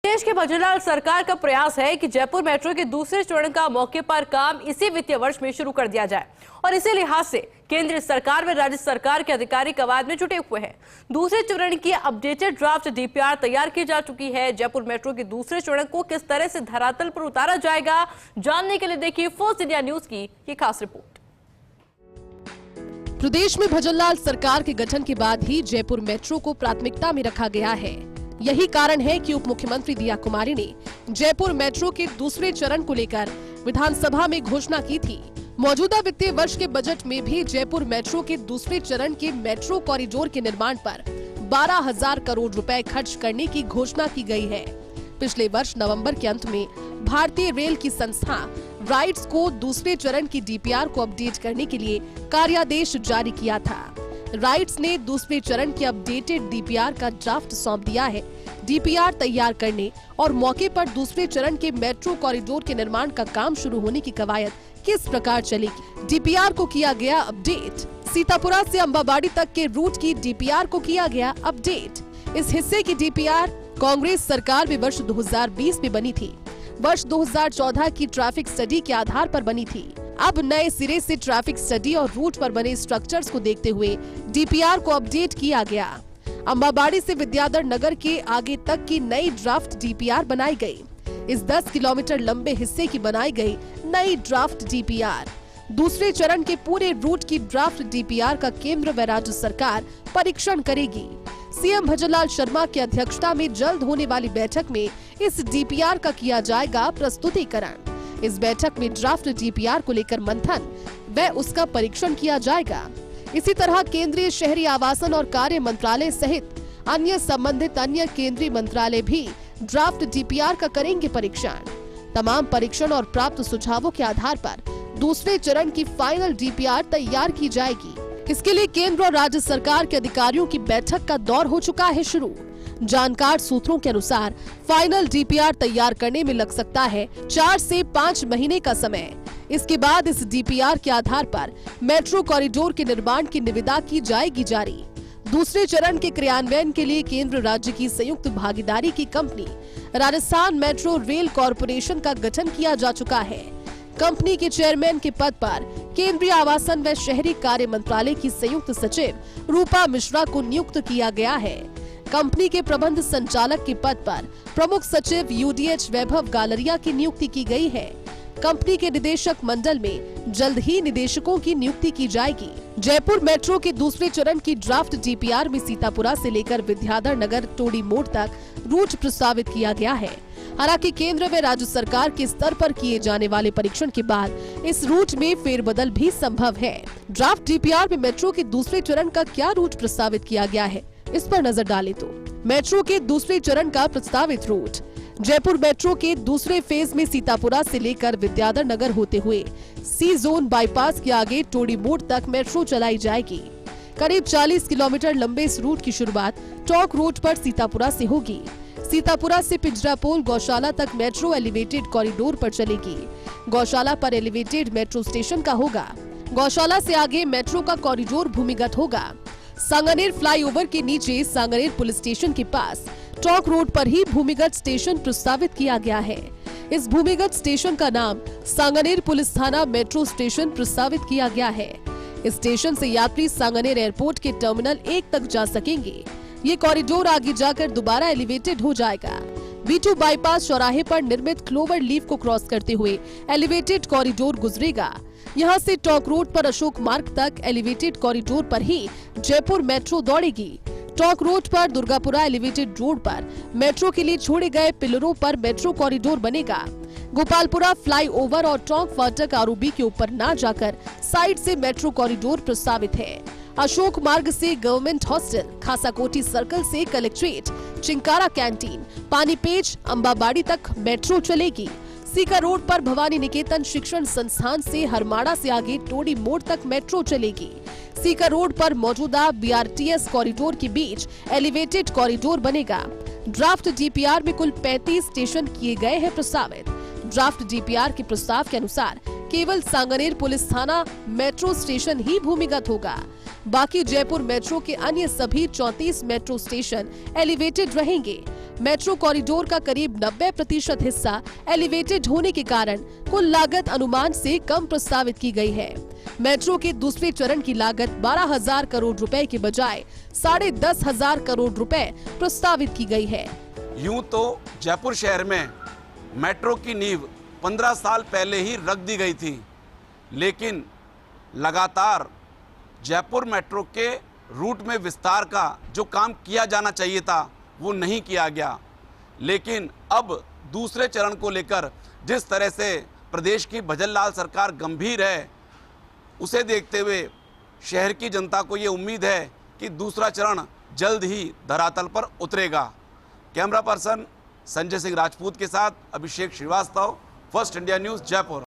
प्रदेश के भजनलाल सरकार का प्रयास है कि जयपुर मेट्रो के दूसरे चरण का मौके पर काम इसी वित्तीय वर्ष में शुरू कर दिया जाए और इसी लिहाज से केंद्र सरकार व राज्य सरकार के अधिकारी कवायद में जुटे हुए हैं। दूसरे चरण की अपडेटेड ड्राफ्ट डीपीआर तैयार की जा चुकी है। जयपुर मेट्रो के दूसरे चरण को किस तरह से धरातल पर उतारा जाएगा, जानने के लिए देखिए फोर्स इंडिया न्यूज की ये खास रिपोर्ट। प्रदेश में भजनलाल सरकार के गठन के बाद ही जयपुर मेट्रो को प्राथमिकता में रखा गया है। यही कारण है कि उप मुख्यमंत्री दिया कुमारी ने जयपुर मेट्रो के दूसरे चरण को लेकर विधानसभा में घोषणा की थी। मौजूदा वित्तीय वर्ष के बजट में भी जयपुर मेट्रो के दूसरे चरण के मेट्रो कॉरिडोर के निर्माण पर 12,000 करोड़ रुपए खर्च करने की घोषणा की गई है। पिछले वर्ष नवंबर के अंत में भारतीय रेल की संस्था राइट्स को दूसरे चरण की डीपीआर को अपडेट करने के लिए कार्यादेश जारी किया था। राइट्स ने दूसरे चरण की अपडेटेड डीपीआर का ड्राफ्ट सौंप दिया है। डीपीआर तैयार करने और मौके पर दूसरे चरण के मेट्रो कॉरिडोर के निर्माण का काम शुरू होने की कवायद किस प्रकार चलेगी, डीपीआर को किया गया अपडेट। सीतापुरा से अंबाबाड़ी तक के रूट की डीपीआर को किया गया अपडेट। इस हिस्से की डीपीआर कांग्रेस सरकार में वर्ष 2020 में बनी थी। वर्ष 2014 की ट्रैफिक स्टडी के आधार पर बनी थी। अब नए सिरे से ट्रैफिक स्टडी और रूट पर बने स्ट्रक्चर्स को देखते हुए डीपीआर को अपडेट किया गया। अंबाबाड़ी से विद्याधर नगर के आगे तक की नई ड्राफ्ट डीपीआर बनाई गई। इस 10 किलोमीटर लंबे हिस्से की बनाई गई नई ड्राफ्ट डीपीआर। दूसरे चरण के पूरे रूट की ड्राफ्ट डीपीआर का केंद्र व राज्य सरकार परीक्षण करेगी। सीएम भजनलाल शर्मा की अध्यक्षता में जल्द होने वाली बैठक में इस डीपीआर का किया जाएगा प्रस्तुतिकरण। इस बैठक में ड्राफ्ट डीपीआर को लेकर मंथन व उसका परीक्षण किया जाएगा। इसी तरह केंद्रीय शहरी आवासन और कार्य मंत्रालय सहित अन्य संबंधित अन्य केंद्रीय मंत्रालय भी ड्राफ्ट डीपीआर का करेंगे परीक्षण। तमाम परीक्षण और प्राप्त सुझावों के आधार पर दूसरे चरण की फाइनल डीपीआर तैयार की जाएगी। इसके लिए केंद्र और राज्य सरकार के अधिकारियों की बैठक का दौर हो चुका है शुरू। जानकार सूत्रों के अनुसार फाइनल डीपीआर तैयार करने में लग सकता है 4 से 5 महीने का समय। इसके बाद इस डीपीआर के आधार पर मेट्रो कॉरिडोर के निर्माण की निविदा की जाएगी जारी। दूसरे चरण के क्रियान्वयन के लिए केंद्र राज्य की संयुक्त भागीदारी की company Rajasthan metro rail corporation का गठन किया जा चुका है। कंपनी के चेयरमैन के पद पर केंद्रीय आवासन व शहरी कार्य मंत्रालय की संयुक्त सचिव रूपा मिश्रा को नियुक्त किया गया है। कंपनी के प्रबंध संचालक के पद पर प्रमुख सचिव यूडीएच वैभव गालरिया की नियुक्ति की गई है। कंपनी के निदेशक मंडल में जल्द ही निदेशकों की नियुक्ति की जाएगी। जयपुर मेट्रो के दूसरे चरण की ड्राफ्ट डीपीआर में सीतापुरा से लेकर विद्याधर नगर टोडी मोड़ तक रूट प्रस्तावित किया गया है। हालांकि केंद्र व राज्य सरकार के स्तर पर किए जाने वाले परीक्षण के बाद इस रूट में फेरबदल भी संभव है। ड्राफ्ट डीपीआर में मेट्रो के दूसरे चरण का क्या रूट प्रस्तावित किया गया है, इस पर नजर डालें तो मेट्रो के दूसरे चरण का प्रस्तावित रूट जयपुर मेट्रो के दूसरे फेज में सीतापुरा से लेकर विद्याधर नगर होते हुए सी जोन बाईपास के आगे टोडी मोड़ तक मेट्रो चलाई जाएगी। करीब 40 किलोमीटर लंबे इस रूट की शुरुआत टॉक रोड पर सीतापुरा से होगी। सीतापुरा से पिंजरापोल गौशाला तक मेट्रो एलिवेटेड कॉरिडोर पर चलेगी। गौशाला पर एलिवेटेड मेट्रो स्टेशन का होगा। गौशाला से आगे मेट्रो का कॉरिडोर भूमिगत होगा। सांगानेर फ्लाईओवर के नीचे सांगानेर पुलिस स्टेशन के पास टॉक रोड पर ही भूमिगत स्टेशन प्रस्तावित किया गया है। इस भूमिगत स्टेशन का नाम सांगानेर पुलिस थाना मेट्रो स्टेशन प्रस्तावित किया गया है। इस स्टेशन से यात्री सांगानेर एयरपोर्ट के टर्मिनल 1 तक जा सकेंगे। ये कॉरिडोर आगे जाकर दोबारा एलिवेटेड हो जाएगा। V2 बाईपास चौराहे पर निर्मित क्लोवर लीफ को क्रॉस करते हुए एलिवेटेड कॉरिडोर गुजरेगा। यहाँ से टॉक रोड पर अशोक मार्ग तक एलिवेटेड कॉरिडोर पर ही जयपुर मेट्रो दौड़ेगी। टॉक रोड पर दुर्गापुरा एलिवेटेड रोड पर मेट्रो के लिए छोड़े गए पिलरों पर मेट्रो कॉरिडोर बनेगा। गोपालपुरा फ्लाईओवर और टोंक फाटक आरओबी के ऊपर न जाकर साइड से मेट्रो कॉरिडोर प्रस्तावित है। अशोक मार्ग से गवर्नमेंट हॉस्टल, खासाकोटी सर्कल से कलेक्ट्रेट, चिंकारा कैंटीन, पानीपेच, अंबाबाड़ी तक मेट्रो चलेगी। सीकर रोड पर भवानी निकेतन शिक्षण संस्थान से हरमाड़ा से आगे टोडी मोड़ तक मेट्रो चलेगी। सीकर रोड पर मौजूदा बीआरटीएस कॉरिडोर के बीच एलिवेटेड कॉरिडोर बनेगा। ड्राफ्ट डीपीआर में कुल 35 स्टेशन किए गए हैं प्रस्तावित। ड्राफ्ट डीपीआर के प्रस्ताव के अनुसार केवल सांगानेर पुलिस थाना मेट्रो स्टेशन ही भूमिगत होगा। बाकी जयपुर मेट्रो के अन्य सभी 34 मेट्रो स्टेशन एलिवेटेड रहेंगे। मेट्रो कॉरिडोर का करीब 90% हिस्सा एलिवेटेड होने के कारण कुल लागत अनुमान से कम प्रस्तावित की गई है। मेट्रो के दूसरे चरण की लागत 12,000 करोड़ रुपए के बजाय 10,500 करोड़ रुपए प्रस्तावित की गई है। यूं तो जयपुर शहर में मेट्रो की नींव 15 साल पहले ही रख दी गई थी, लेकिन लगातार जयपुर मेट्रो के रूट में विस्तार का जो काम किया जाना चाहिए था वो नहीं किया गया। लेकिन अब दूसरे चरण को लेकर जिस तरह से प्रदेश की भजनलाल सरकार गंभीर है, उसे देखते हुए शहर की जनता को ये उम्मीद है कि दूसरा चरण जल्द ही धरातल पर उतरेगा। कैमरा पर्सन संजय सिंह राजपूत के साथ Abhishek Shrivastava, First India News, Jaipur.